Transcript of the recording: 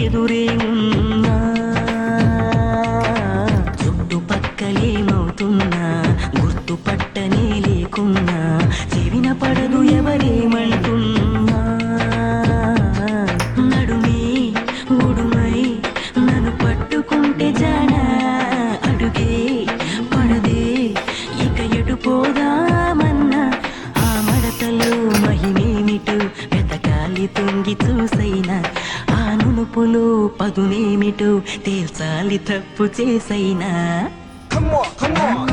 ఎదురే ఉన్నా చుట్టుపక్కలేమవుతున్నా గుర్తుపట్టనే లేకున్నా చెవిన పడదు ఎవరేమంటున్నా నడుమే ఉడుమై నన్ను పట్టుకుంటే జానా అడుగే పడదే ఇక ఎటు పోదామన్నా ఆ మడతలో మహిమేమిటో వెతకాలి తొంగి చూసైనా ఆ నునుపులో పదునేమిటో తేల్చాలి తప్పు చేసైనా. Come on, come on.